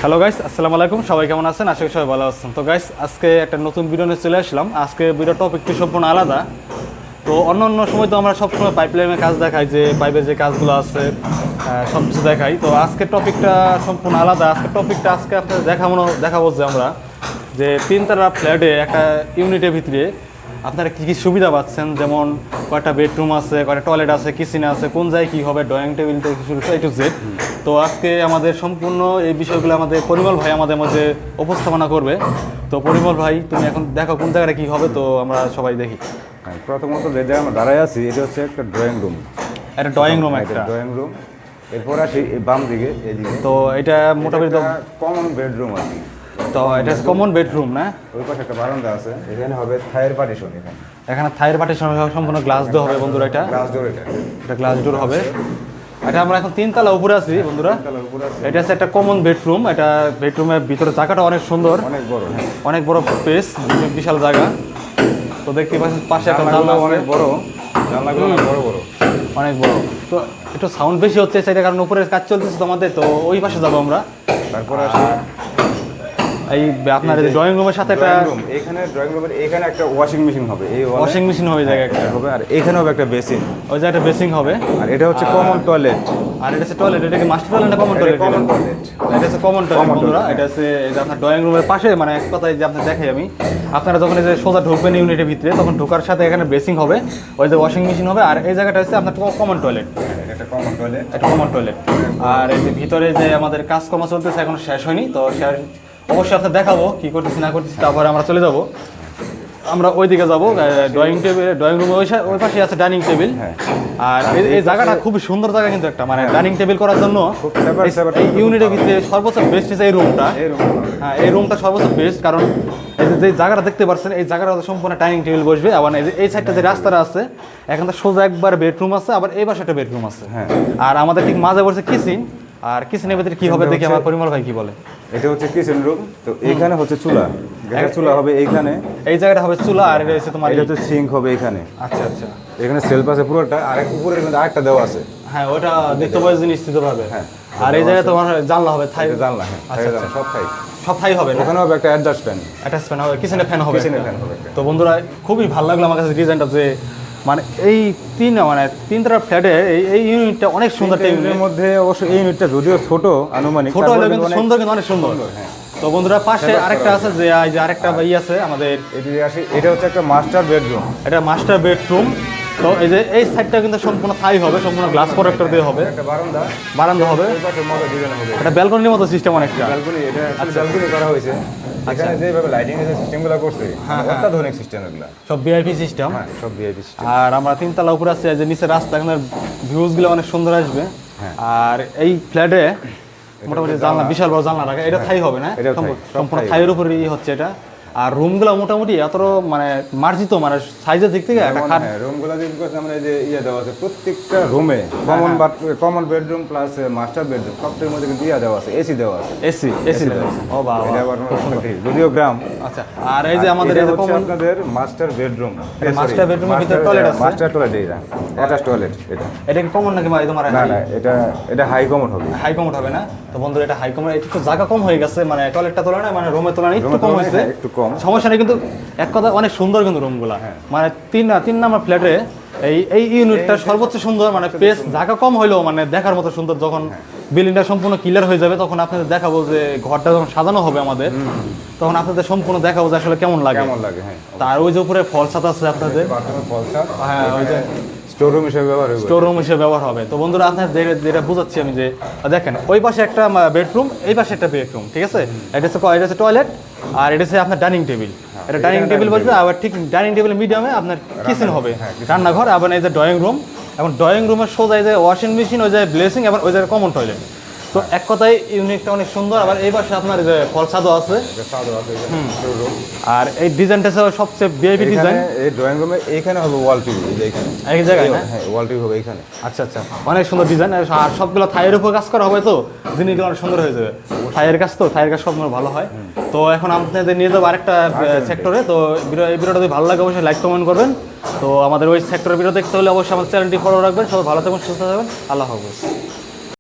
Hello guys, আসসালামু আলাইকুম। সবাই কেমন আছেন? আশা করি সবাই ভালো আছেন। তো গাইস, আজকে একটা নতুন ভিডিও নিয়ে চলে আসলাম। আজকে ভিডিও টপিকটি সম্পূর্ণ আলাদা। তো অন্য সময় তো আমরা সবসময় পাইপলাইনের কাজ দেখাই, যে পাইপের যে কাজগুলো আছে সব কিছু দেখাই। তো আজকের টপিকটা সম্পূর্ণ আলাদা। আজকে আপনাদের দেখাবো যে আমরা যে তিনতলা ফ্ল্যাটে একটা ইউনিটের ভিতরে আপনারা কী কী সুবিধা পাচ্ছেন, যেমন কয়টা বেডরুম আছে, কয়টা টয়লেট আছে, কিচেন আছে, কোন জায়গায় কী হবে, ড্রয়িং টেবিল থেকে শুরু করে A to Z। তো আজকে আমাদের সম্পূর্ণ এই বিষয়গুলো আমাদের পরিমল ভাই আমাদের মধ্যে উপস্থাপনা করবে। তো পরিমল ভাই, তুমি এখন দেখো কোন জায়গাটা কী হবে, তো আমরা সবাই দেখি। প্রথমত যে জায়গায় আমরা দাঁড়ায় আছি এটা হচ্ছে একটা ড্রয়িং রুম। একটা ড্রয়িং রুম, একটা ড্রয়িং রুম। এরপর আসি বাম দিকে এদিকে, তো এটা মোটামুটি তো কমন বেডরুম আর কি। তো এটা কমন বেডরুম না? ওই পাশে একটা বারান্দা আছে, এখানে হবে থাইয়ের পার্টিশন। এখানে থাইয়ের পার্টিশন সম্পূর্ণ গ্লাস ডোর হবে বন্ধুরা। এটা গ্লাস ডোর হবে। এটা আমরা এখন তিনতলা উপরে আছি বন্ধুরা। এটা হচ্ছে একটা কমন বেডরুম। এটা বেডরুমের ভিতরে জায়গাটা অনেক সুন্দর, অনেক বড় স্পেস, বিশাল জায়গা। তো দেখতে পাচ্ছেন পাশে একটা জানলা অনেক বড়, জানলাগুলো অনেক বড়। তো একটু সাউন্ড বেশি হচ্ছে সেটা কারণ উপরে কাজ চলতেছে তোমাদের, তো ওই পাশে যাবো আমরা। তারপরে আসি এই আপনার ড্রয়িং রুমের সাথে একটা এখানে ড্রয়িং রুমের এখানে একটা ওয়াশিং মেশিন হবে, এই ওয়াশিং মেশিন হবে জায়গা একটা হবে। আর এখানে হবে একটা বেসিন, ওই জায়গাটা বেসিং হবে। আর এটা হচ্ছে কমন টয়লেট। আর এটা হচ্ছে টয়লেট। এটা কি মাস্টার টয়লেট না কমন টয়লেট? Common toilet. এটা হচ্ছে কমন টয়লেট বন্ধুরা। এটা হচ্ছে এই যে আপনার ড্রয়িং রুমের পাশে, মানে এক কথায় যে আপনার দেখাই আমি, আপনারা যখন এই যে সোজা ঢুকবেন ইউনিটের ভিতরে, তখন ঢোকার সাথে এখানে বেসিং হবে, ওই যে ওয়াশিং মেশিন হবে। আর এই জায়গাটা হচ্ছে আপনার কমন টয়লেট। এটা কমন টয়লেট, এটা কমন টয়লেট। আর এই যে ভিতরে যে আমাদের কাজকর্ম চলতেছে এখনো শেষ হয়নি, তো অবশ্যই আপনার দেখাবো কি করতেছি না করতেছি। তারপরে আমরা চলে যাব, আমরা ওইদিকে যাবো। ড্রয়িং রুমে ওই পাশে আছে ডাইনিং টেবিল। আর এই জায়গাটা খুবই সুন্দর জায়গা, কিন্তু একটা মানে ডাইনিং টেবিল করার জন্য এই ইউনিটের ভিতরে সর্বোচ্চ বেস্ট এই রুমটা। হ্যাঁ, এই রুমটা সর্বোচ্চ বেস্ট, কারণ এই যে জায়গাটা দেখতে পাচ্ছেন, এই জায়গাটা সম্পূর্ণ ডাইনিং টেবিল বসবে। আবার এই সাইডটা যে রাস্তাটা আছে, এখান থেকে সোজা একবার বেডরুম আছে, আবার এই পাশে একটা বেডরুম আছে। আর আমাদের ঠিক মাঝে বসে কিচেন। আর কিচেনের ভিতরে কি হবে দেখি আমার পরিমল ভাই কি বলে। এটা হচ্ছে কিচেন রুম। তো এখানে হচ্ছে চুলা, চুলা হবে এইখানে, এই জায়গাটা হবে চুলা। আর এটা হচ্ছে তোমার এটা হচ্ছে সিঙ্ক হবে এখানে। আচ্ছা আচ্ছা, এখানে সেলফ আছে পুরোটা, আর উপরে কিন্তু আরেকটা দেওয়া আছে। হ্যাঁ, ওটা দেখতে পাওয়া যায় নিশ্চিতভাবে। হ্যাঁ, আর এই জায়গায় তোমার জানলা হবে, থাই জানলা। হ্যাঁ, আচ্ছা সব থাই হবে। ওখানে হবে একটা অ্যাডজাস্ট ফ্যান হবে, কিচেনে ফ্যান হবে। তো বন্ধুরা, খুবই ভালো লাগলো আমার কাছে ডিজাইনটা, যে মানে এই তিনটা ফ্ল্যাটে এই ইউনিটটা অনেক সুন্দর। এর মধ্যে অবশ্য এই ইউনিটটা যদিও ছোট, আনুমানিক ছোট হলেও কিন্তু সুন্দর, কিন্তু অনেক সুন্দর। হ্যাঁ, তো বন্ধুরা পাশে আরেকটা আছে, যে আরেকটা আছে আমাদের। এটা হচ্ছে একটা মাস্টার বেডরুম। এটা মাস্টার বেডরুম। তো এই যে এই সাইডটা কিন্তু সম্পূর্ণ থাই হবে, সম্পূর্ণ গ্লাস প্রোটেক্টর দিয়ে হবে। একটা বারান্দা হবে, এটা ব্যালকনির মতো সিস্টেম অনেকটা। ব্যালকনি, এটা ব্যালকনি করা হয়েছে। এখানে যেভাবে লাইটিং এর সিস্টেমগুলো করছে, অত্যাধুনিক সিস্টেম এগুলো, সব ভিআইপি সিস্টেম। হ্যাঁ, সব ভিআইপি সিস্টেম। আর আমরা তিনতলা উপরে আছি, যে নিচে রাস্তা, এখানে ভিউজগুলো অনেক সুন্দর আসবে। আর এই ফ্ল্যাটে মোটামুটি জানলা, বিশাল বড় জানলা রাখা। এটা থাই হবে না? সম্পূর্ণ থাইয়ের উপরেই হচ্ছে এটা। আর রুমগুলো মোটামুটি এত মানে মার্জিত, মানে সাইজের দিক থেকে একটা খাট। রুমগুলো যেগুলো আছে আমরা যে দেওয়া আছে, প্রত্যেকটা রুমে common bedroom plus master bedroom সবটার মধ্যে কিন্তু দেওয়া আছে, এসি দেওয়া আছে। এসি দেওয়া আছে। ও বাবা, যদিও গ্রাম। আচ্ছা, আর এই যে আমাদের এই যে আপনাদের মাস্টার বেডরুম, মাস্টার বেডরুমের ভিতরে টয়লেট আছে। মাস্টার টয়লেট, এটা টয়লেট। এটা কি কমন নাকি ভাই তোমার? না, এটা হাই কমন হবে। হাই কমন হবে না? তো বন্ধুরা, এটা হাই কমন। একটু জায়গা কম হয়ে গেছে, মানে টয়লেটটা তোলা না, মানে রুমের তুলনায় একটু কম হয়েছে, একটু কম, সমস্যা নেই। কিন্তু এক কথা অনেক সুন্দর কিন্তু রুমগুলা। মানে তিন নাম্বার ফ্ল্যাটে এই ইউনিটটা সর্বোচ্চ সুন্দর। মানে পেস জায়গা কম হইলেও মানে দেখার মতো সুন্দর। যখন বিল্ডিংটা সম্পূর্ণ ক্লিয়ার হয়ে যাবে, তখন আপনাদের দেখাবো যে ঘরটা যখন সাজানো হবে আমাদের, তখন আপনাদের সম্পূর্ণ দেখাবো যে আসলে কেমন লাগে। হ্যাঁ, তার ওই যে উপরে ফল ছাদ আছে আপনাদের। হ্যাঁ, ওই যে স্টোররুম হিসেবে ব্যবহার হবে। তো বন্ধুরা, আপনার যেটা বুঝাচ্ছি আমি, যে দেখেন ওই পাশে একটা বেডরুম, এই পাশে একটা বেডরুম, ঠিক আছে? এটা হচ্ছে টয়লেট, আর এটা হচ্ছে আপনার ডাইনিং টেবিল। এটা ডাইনিং টেবিল বলতে, আবার ঠিক ডাইনিং টেবিলের মিডিয়ামে আপনার কিচেন হবে, রান্নাঘর। আবার এই যে ড্রয়িং রুম, এবং ড্রয়িং রুমের সোজা এই যে ওয়াশিং মেশিন, ওই যে ব্লেসিং, এবং ওই জায়গায় কমন টয়লেট। তো এক কথায় ইউনিটটা অনেক সুন্দর। আবার এই পাশে আপনার যে ফল ছাদও আছে। আর এই ডিজাইনটা সবচেয়ে ভিআইপি ডিজাইন। এই ড্রয়িং রুমে এইখানে হবে ওয়াল টিভি, এইখানে এক জায়গায় না? হ্যাঁ, ওয়াল টিভি হবে এইখানে। আচ্ছা, অনেক সুন্দর ডিজাইন। আর সবগুলো থাইয়ের উপর কাজ করা হবে, তো জিনিসগুলো অনেক সুন্দর হয়ে যাবে। থাইয়ের কাজ সব ভালো হয়। তো এখন আপনাদের নিয়ে যাবো আরেকটা সেক্টরে। তো এই ভিডিওটা যদি ভালো লাগে অবশ্যই লাইক কমেন্ট করবেন। তো আমাদের ওই সেক্টরের ভিডিও দেখতে হলে অবশ্যই আমাদের চ্যানেলটি ফলো রাখবেন। সবাই ভালো থাকবেন, সুস্থ থাকবেন। আল্লাহ হাফেজ।